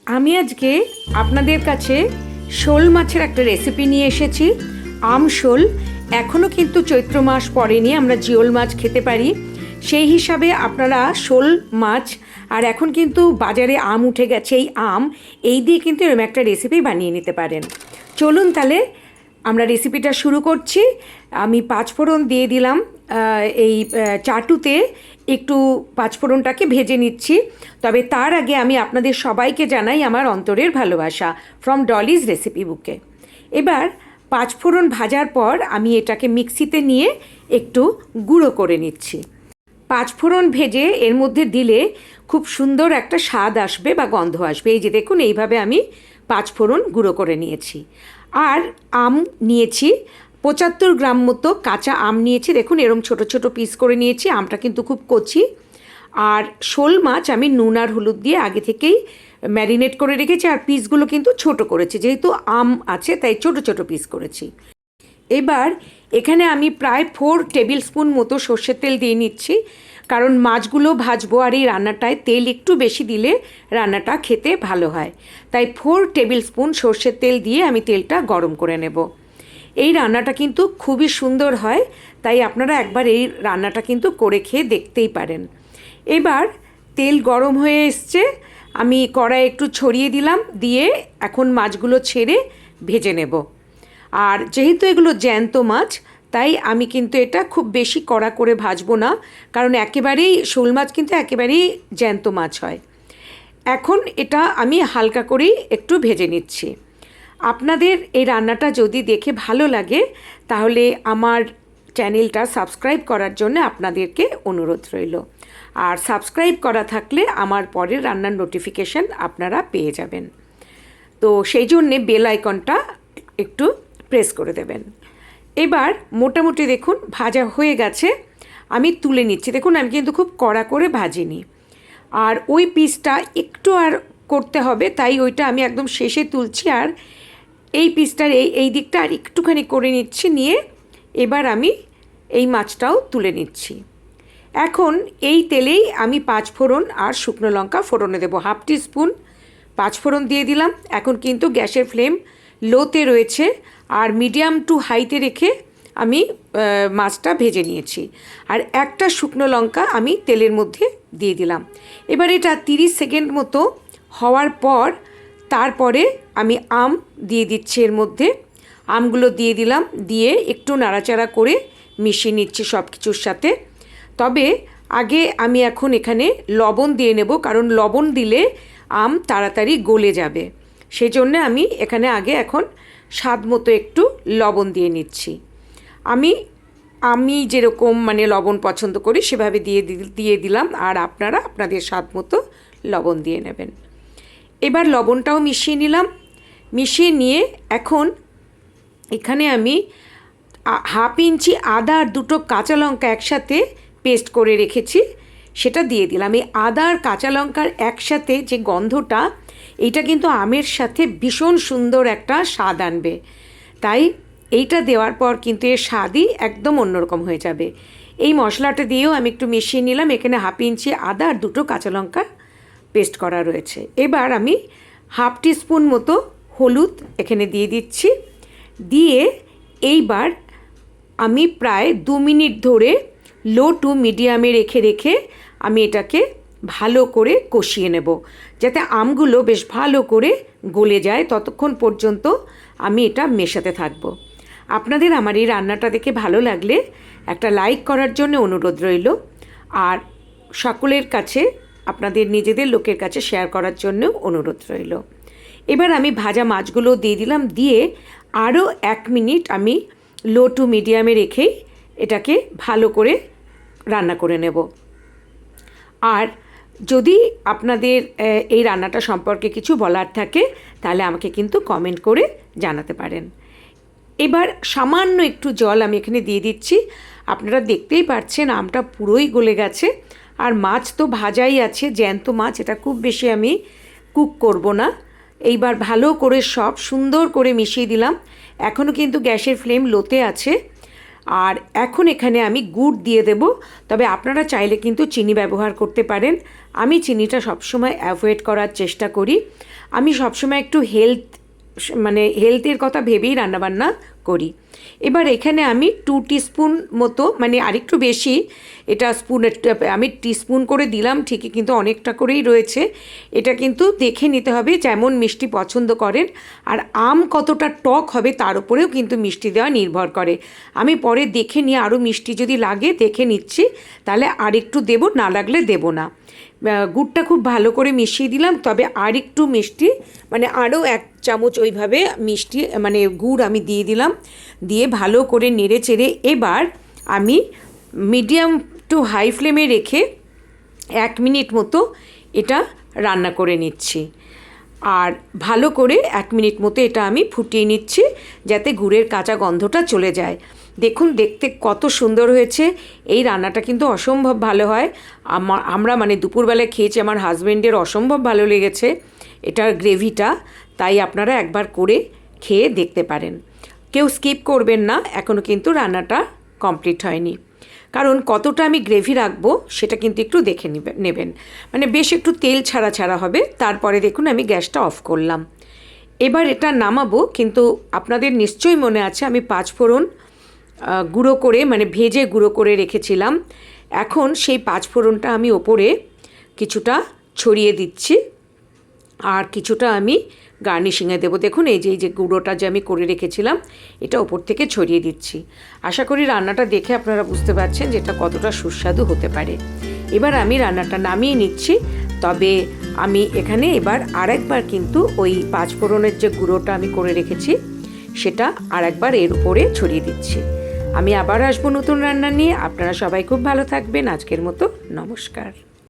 আমি আজকে আপনাদের কাছে শোল মাছের একটা রেসিপি নিয়ে এসেছি। শোল এখনও কিন্তু চৈত্র মাস পড়েনি, আমরা জিওল মাছ খেতে পারি। সেই হিসাবে আপনারা শোল মাছ, আর এখন কিন্তু বাজারে আম উঠে গেছে, এই দিয়ে কিন্তু এরকম একটা রেসিপি বানিয়ে নিতে পারেন। চলুন তাহলে আমরা রেসিপিটা শুরু করছি। আমি পাঁচফোড়ন দিয়ে দিলাম, এই চাটুতে একটু পাঁচফোড়নটাকে ভেজে নিচ্ছি। তবে তার আগে আমি আপনাদের সবাইকে জানাই আমার অন্তরের ভালোবাসা ফ্রম ডলিজ রেসিপি বুকে। এবার পাঁচফোড়ন ভাজার পর আমি এটাকে মিক্সিতে নিয়ে একটু গুঁড়ো করে নিচ্ছি। পাঁচফোড়ন ভেজে এর মধ্যে দিলে খুব সুন্দর একটা স্বাদ আসবে বা গন্ধ আসবে। এই যে দেখুন, এইভাবে আমি পাঁচফোড়ন গুঁড়ো করে নিয়েছি। আর আম নিয়েছি 75 গ্রাম মতো কাঁচা আম নিয়েছি। দেখুন এরম ছোট ছোট পিস করে নিয়েছি, আমটা কিন্তু খুব কচি। আর শোল মাছ আমি নুন আর হলুদ দিয়ে আগে থেকেই ম্যারিনেট করে রেখেছি, আর পিসগুলো কিন্তু ছোট করেছি, যেহেতু আম আছে তাই ছোট ছোট পিস করেছি। এবার এখানে আমি প্রায় 4 টেবিল স্পুন মতো সর্ষের তেল দিয়ে নিচ্ছি, কারণ মাছগুলো ভাজবো আর এই রান্নাটায় তেল একটু বেশি দিলে রান্নাটা খেতে ভালো হয়। তাই 4 টেবিল স্পুন সর্ষের তেল দিয়ে আমি তেলটা গরম করে নেব। এই রান্নাটা কিন্তু খুবই সুন্দর হয়, তাই আপনারা একবার এই রান্নাটা কিন্তু করে খেয়ে দেখতেই পারেন। এবার তেল গরম হয়ে এসছে, আমি কড়াই একটু ছড়িয়ে দিলাম, দিয়ে এখন মাছগুলো ছেড়ে ভেজে নেব। আর যেহেতু এগুলো জ্যান্ত মাছ, তাই আমি কিন্তু এটা খুব বেশি কড়া করে ভাজবো না, কারণ একেবারেই শোল মাছ কিন্তু একেবারেই জ্যান্ত মাছ হয়। এখন এটা আমি হালকা করেই একটু ভেজে নিচ্ছি। আপনাদের এই রান্নাটা যদি দেখে ভালো লাগে তাহলে আমার চ্যানেলটা সাবস্ক্রাইব করার জন্য আপনাদেরকে অনুরোধ রইল। আর সাবস্ক্রাইব করা থাকলে আমার পরের রান্নার নোটিফিকেশান আপনারা পেয়ে যাবেন। তো সেই জন্যে বেল আইকনটা একটু প্রেস করে দেবেন। এবার মোটামুটি দেখুন ভাজা হয়ে গেছে, আমি তুলে নিচ্ছি। দেখুন আমি কিন্তু খুব কড়া করে ভাজিনি, আর ওই পিসটা একটু আর করতে হবে, তাই ওইটা আমি একদম শেষে তুলছি। আর এই পিসটার এই দিকটা আর একটুখানি করে নিচ্ছি, নিয়ে এবার আমি এই মাছটাও তুলে নিচ্ছি। এখন এই তেলেই আমি পাঁচফোড়ন আর শুকনো লঙ্কা ফোড়নে দেবো। হাফ টিস্পুন পাঁচফোড়ন দিয়ে দিলাম। এখন কিন্তু গ্যাসের ফ্লেম লোতে রয়েছে, আর মিডিয়াম টু হাইতে রেখে আমি মাছটা ভেজে নিয়েছি। আর একটা শুকনো লঙ্কা আমি তেলের মধ্যে দিয়ে দিলাম। এবার এটা 30 সেকেন্ড মতো হওয়ার পর তারপরে আমি আম দিয়ে দিচ্ছি এর মধ্যে। আমগুলো দিয়ে দিলাম, দিয়ে একটু নাড়াচাড়া করে মিশিয়ে নিচ্ছি সব কিছুর সাথে। তবে আগে আমি এখন এখানে লবণ দিয়ে নেব, কারণ লবণ দিলে আম তাড়াতাড়ি গলে যাবে। সেই জন্যে আমি এখানে আগে এখন স্বাদ মতো একটু লবণ দিয়ে নিচ্ছি। আমি যেরকম মানে লবণ পছন্দ করি সেভাবে দিয়ে দিলাম, আর আপনারা আপনাদের স্বাদ মতো লবণ দিয়ে নেবেন। এবার লবণটাও মিশিয়ে নিলাম। মিশিয়ে নিয়ে এখন এখানে আমি হাফ ইঞ্চি আদা আর 2টো কাঁচা লঙ্কা একসাথে পেস্ট করে রেখেছি, সেটা দিয়ে দিলাম। এই আদা আর কাঁচা লঙ্কার একসাথে যে গন্ধটা, এইটা কিন্তু আমের সাথে ভীষণ সুন্দর একটা স্বাদ আনবে। তাই এইটা দেওয়ার পর কিন্তু এর স্বাদই একদম অন্যরকম হয়ে যাবে। এই মশলাটা দিয়েও আমি একটু মিশিয়ে নিলাম। এখানে হাফ ইঞ্চি আদা আর 2টো কাঁচা লঙ্কা পেস্ট করা রয়েছে। এবার আমি হাফ টিস্পুন মতো হলুদ এখানে দিয়ে দিচ্ছি। দিয়ে এইবার আমি প্রায় 2 মিনিট ধরে লো টু মিডিয়ামে রেখে আমি এটাকে ভালো করে কষিয়ে নেব, যাতে আমগুলো বেশ ভালো করে গলে যায়। ততক্ষণ পর্যন্ত আমি এটা মেশাতে থাকব। আপনাদের আমার এই রান্নাটা দেখে ভালো লাগলে একটা লাইক করার জন্য অনুরোধ রইল, আর সকলের কাছে আপনাদের নিজেদের লোকের কাছে শেয়ার করার জন্য অনুরোধ রইল। এবার আমি ভাজা মাছগুলো দিয়ে দিলাম, দিয়ে আরও 1 মিনিট আমি লো টু মিডিয়ামে রেখেই এটাকে ভালো করে রান্না করে নেব। আর যদি আপনাদের এই রান্নাটা সম্পর্কে কিছু বলার থাকে তাহলে আমাকে কিন্তু কমেন্ট করে জানাতে পারেন। এবার সামান্য একটু জল আমি এখানে দিয়ে দিচ্ছি। আপনারা দেখতেই পাচ্ছেন আমটা পুরোই গলে গেছে, আর মাছ তো ভাজাই আছে, জ্যান্ত মাছ, এটা খুব বেশি আমি কুক করব না। এইবার ভালো করে সব সুন্দর করে মিশিয়ে দিলাম। এখনও কিন্তু গ্যাসের ফ্লেম লোতে আছে। আর এখন এখানে আমি গুড় দিয়ে দেব, তবে আপনারা চাইলে কিন্তু চিনি ব্যবহার করতে পারেন। আমি চিনিটা সবসময় অ্যাভয়েড করার চেষ্টা করি। আমি সবসময় একটু হেলথের কথা ভেবেই রান্নাবান্না করি। এবার এখানে আমি 2 টিস্পুন মতো, মানে আরেকটু বেশি, এটা আমি টিস্পুন করে দিলাম ঠিকই, কিন্তু অনেকটা করেই রয়েছে। এটা কিন্তু দেখে নিতে হবে যেমন মিষ্টি পছন্দ করেন, আর আম কতটা টক হবে তার উপরেও কিন্তু মিষ্টি দেওয়া নির্ভর করে। আমি পরে দেখে নিয়ে আরও মিষ্টি যদি লাগে দেখে নিচ্ছি, তাহলে আরেকটু দেবো, না লাগলে দেবো না। গুড়টা খুব ভালো করে মিশিয়ে দিলাম, তবে আর একটু মিষ্টি, মানে আরও 1 চামচ ওইভাবে মিষ্টি মানে গুড় আমি দিয়ে দিলাম। দিয়ে ভালো করে নেড়ে চেড়ে এবার আমি মিডিয়াম টু হাই ফ্লেমে রেখে 1 মিনিট মতো এটা রান্না করে নিচ্ছি। আর ভালো করে 1 মিনিট মতো এটা আমি ফুটিয়ে নিচ্ছি, যাতে গুড়ের কাঁচা গন্ধটা চলে যায়। দেখুন দেখতে কত সুন্দর হয়েছে। এই রান্নাটা কিন্তু অসম্ভব ভালো হয়। আমরা মানে দুপুরবেলায় খেয়েছি, আমার হাজব্যান্ডের অসম্ভব ভালো লেগেছে এটার গ্রেভিটা। তাই আপনারা একবার করে খেয়ে দেখতে পারেন। কেউ স্কিপ করবেন না, এখনও কিন্তু রান্নাটা কমপ্লিট হয়নি। কারণ কতটা আমি গ্রেভি রাখবো সেটা কিন্তু একটু দেখে নেবেন, মানে বেশ একটু তেল ছাড়া ছাড়া হবে। তারপরে দেখুন আমি গ্যাসটা অফ করলাম। এবার এটা নামাবো, কিন্তু আপনাদের নিশ্চয়ই মনে আছে আমি 5 ফোড়ন গুঁড়ো করে, মানে ভেজে গুঁড়ো করে রেখেছিলাম। এখন সেই 5 ফোড়নটা আমি ওপরে কিছুটা ছড়িয়ে দিচ্ছি, আর কিছুটা আমি গার্নিশিংয়ে দেবো। দেখুন এই যে গুঁড়োটা যে আমি করে রেখেছিলাম এটা ওপর থেকে ছড়িয়ে দিচ্ছি। আশা করি রান্নাটা দেখে আপনারা বুঝতে পারছেন যে এটা কতটা সুস্বাদু হতে পারে। এবার আমি রান্নাটা নামিয়ে নিচ্ছি, তবে আমি এখানে এবার আরেকবার কিন্তু ওই 5 ফোড়নের যে গুঁড়োটা আমি করে রেখেছি সেটা আরেকবার এর উপরে ছড়িয়ে দিচ্ছি। আমি আবার আসবো নতুন রান্না নিয়ে। আপনারা সবাই খুব ভালো থাকবেন। আজকের মতো নমস্কার।